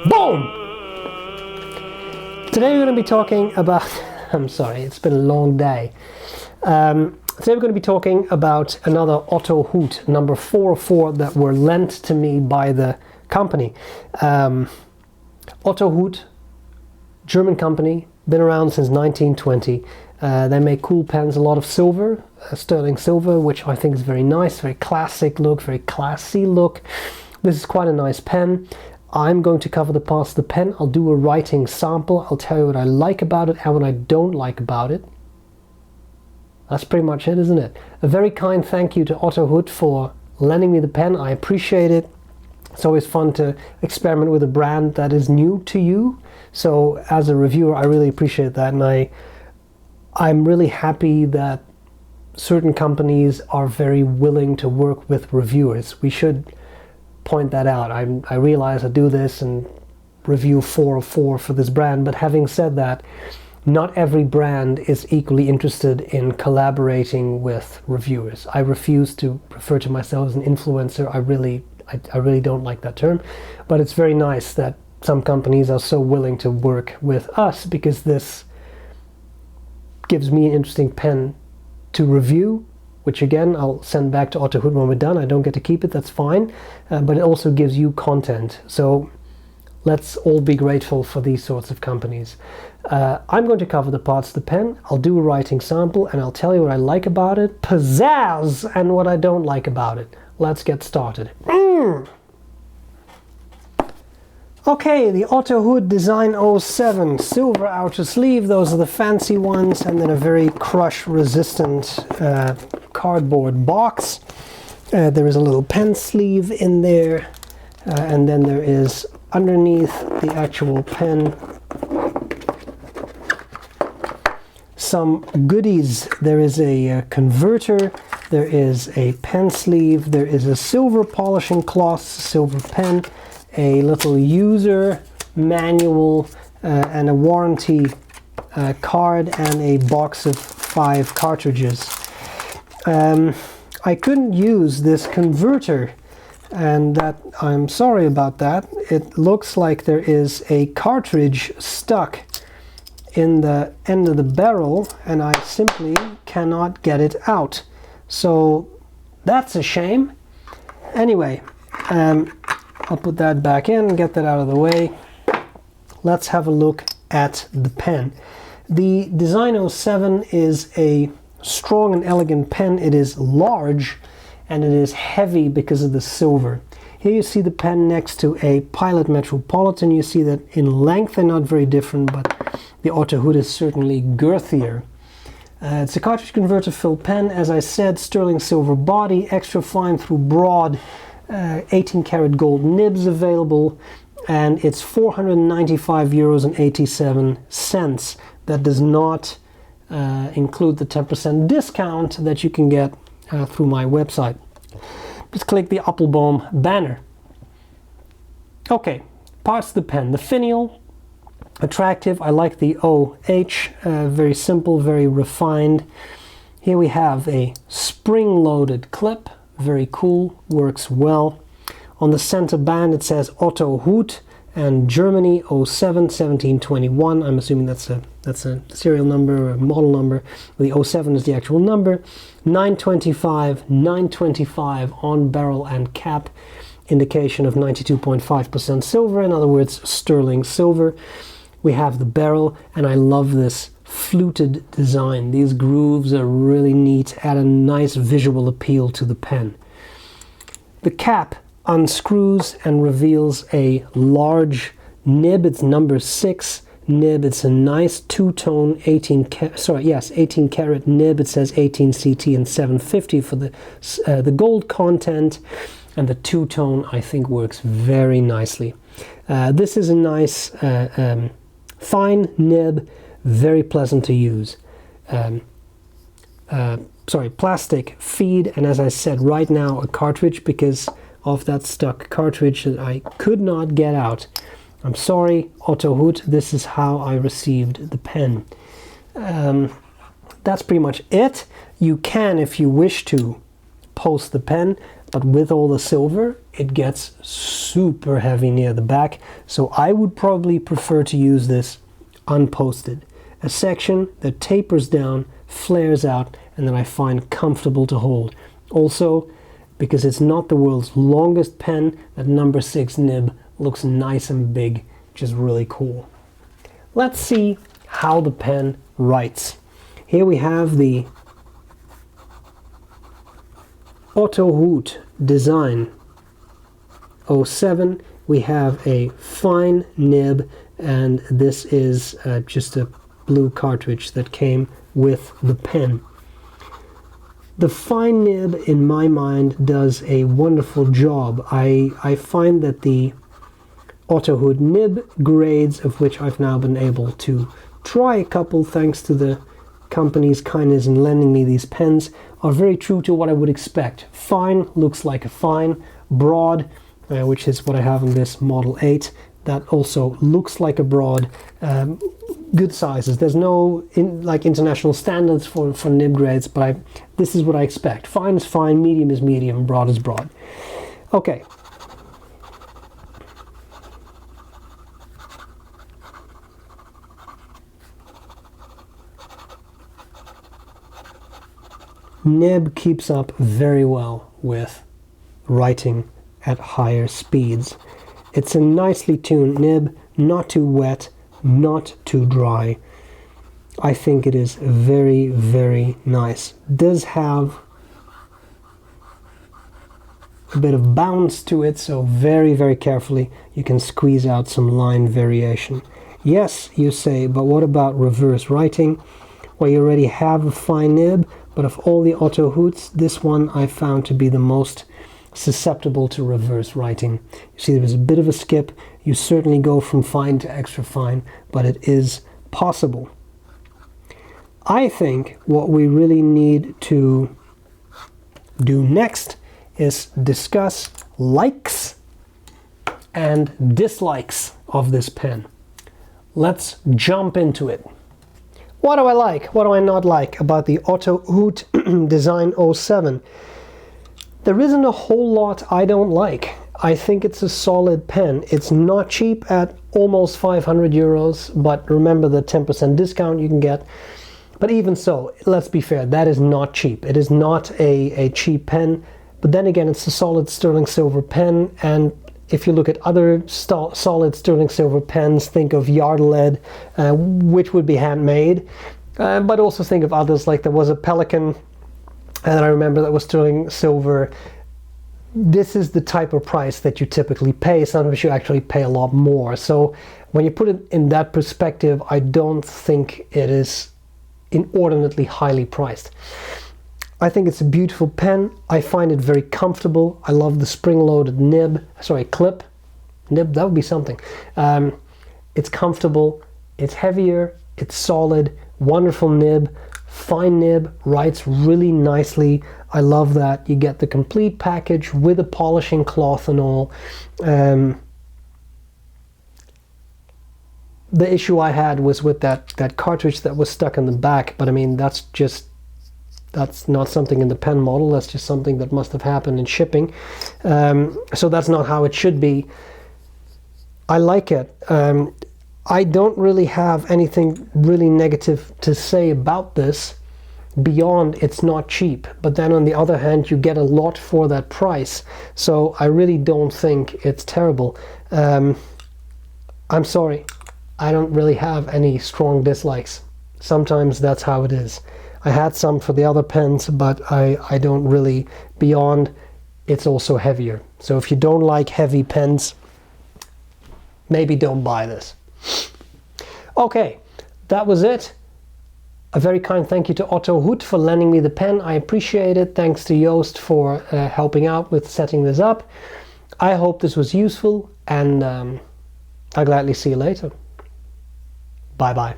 Boom! Today we're going to be talking about, I'm sorry, it's been a long day. Today we're going to be talking about another Otto Hutt, number 404, that were lent to me by the company. Otto Hutt, German company, been around since 1920. They make cool pens, a lot of silver, sterling silver, which I think is very nice, very classic look, very classy look. This is quite a nice pen. I'm going to cover the parts of the pen. I'll do a writing sample. I'll tell you what I like about it and what I don't like about it. That's pretty much it, isn't it? A very kind thank you to Otto Hutt for lending me the pen. I appreciate it. It's always fun to experiment with a brand that is new to you. So as a reviewer, I really appreciate that, and I'm really happy that certain companies are very willing to work with reviewers. We should point that out. I realize I do this and review 404 for this brand, but having said that, not every brand is equally interested in collaborating with reviewers. I refuse to refer to myself as an influencer. I really don't like that term, but it's very nice that some companies are so willing to work with us, because this gives me an interesting pen to review, which again I'll send back to Otto Hutt when we're done. I don't get to keep it, that's fine, but it also gives you content. So let's all be grateful for these sorts of companies. I'm going to cover the parts of the pen. I'll do a writing sample and I'll tell you what I like about it, pizzazz, and what I don't like about it. Let's get started. Okay, the Otto Hutt Design 07 silver outer sleeve. Those are the fancy ones, and then a very crush resistant cardboard box. There is a little pen sleeve in there, and then there is underneath the actual pen some goodies. There is a converter, there is a pen sleeve, there is a silver polishing cloth, silver pen, a little user manual, and a warranty card, and a box of 5 cartridges. I couldn't use this converter, and that I'm sorry about that. It looks like there is a cartridge stuck in the end of the barrel, and I simply cannot get it out. So that's a shame. Anyway, I'll put that back in and get that out of the way. Let's have a look at the pen. The Design 07 is a strong and elegant pen. It is large and it is heavy because of the silver. Here you see the pen next to a Pilot Metropolitan. You see that in length they're not very different, but the Otto Hutt is certainly girthier. It's a cartridge converter fill pen, as I said, sterling silver body, extra fine through broad, 18 karat gold nibs available, and it's €495.87. That does not include the 10% discount that you can get through my website. Just click the Appelboom banner. Okay, parts of the pen. The finial, attractive. I like the OH, very simple, very refined. Here we have a spring-loaded clip, very cool, works well. On the center band it says Otto Hutt and Germany 07 1721. I'm assuming that's a serial number or a model number. The 07 is the actual number. 925 on barrel and cap, indication of 92.5% silver, in other words sterling silver. We have the barrel, and I love this fluted design. These grooves are really neat, add a nice visual appeal to the pen. The cap unscrews and reveals a large nib. It's number 6 nib. It's a nice two-tone 18 karat nib. It says 18 CT and 750 for the gold content, and the two-tone I think works very nicely. This is a nice fine nib, very pleasant to use. Plastic feed, and as I said, right now a cartridge because of that stuck cartridge that I could not get out. I'm sorry, Otto Hutt, this is how I received the pen. That's pretty much it. You can, if you wish to, post the pen. but with all the silver, it gets super heavy near the back. So I would probably prefer to use this unposted. A section that tapers down, flares out, and that I find comfortable to hold. Also, because it's not the world's longest pen, that number 6 nib looks nice and big, which is really cool. Let's see how the pen writes. Here we have the Otto Hutt Design 07. We have a fine nib, and this is just a blue cartridge that came with the pen. The fine nib, in my mind, does a wonderful job. I find that the Otto Hutt nib grades, of which I've now been able to try a couple thanks to the company's kindness in lending me these pens, are very true to what I would expect. Fine looks like a fine. Broad, which is what I have in this Model 8, that also looks like a broad. Good sizes. There's no international standards for nib grades, but this is what I expect. Fine is fine, medium is medium, broad is broad. Okay. Nib keeps up very well with writing at higher speeds. It's a nicely tuned nib, not too wet, not too dry. I think it is very, very nice. Does have a bit of bounce to it, so very, very carefully you can squeeze out some line variation. Yes, you say, but what about reverse writing? Well, you already have a fine nib, but of all the Otto Hutts, this one I found to be the most susceptible to reverse writing. You see, there was a bit of a skip. You certainly go from fine to extra fine, but it is possible. I think what we really need to do next is discuss likes and dislikes of this pen. Let's jump into it. What do I like? What do I not like about the Otto Hutt Design 07? There isn't a whole lot I don't like. I think it's a solid pen. It's not cheap at almost 500 euros, but remember the 10% discount you can get. But even so, let's be fair, that is not cheap. It is not a cheap pen, but then again, it's a solid sterling silver pen, and if you look at other solid sterling silver pens, think of Yardled, which would be handmade, but also think of others, like there was a Pelican that I remember that was sterling silver. This is the type of price that you typically pay. Sometimes you actually pay a lot more. So when you put it in that perspective, I don't think it is inordinately highly priced. I think it's a beautiful pen. I find it very comfortable. I love the spring-loaded clip. Nib, that would be something. It's comfortable, it's heavier, it's solid, wonderful nib, fine nib, writes really nicely. I love that. You get the complete package with a polishing cloth and all. The issue I had was with that cartridge that was stuck in the back, but I mean, that's not something in the pen model, that's just something that must have happened in shipping. So that's not how it should be. I like it. I don't really have anything really negative to say about this beyond it's not cheap, but then on the other hand you get a lot for that price, so I really don't think it's terrible. I'm sorry, I don't really have any strong dislikes. Sometimes that's how it is. I had some for the other pens, but I don't really, beyond it's also heavier. So if you don't like heavy pens, maybe don't buy this. Okay, that was it. A very kind thank you to Otto Hutt for lending me the pen. I appreciate it. Thanks to Joost for helping out with setting this up. I hope this was useful, and I'll gladly see you later. Bye bye.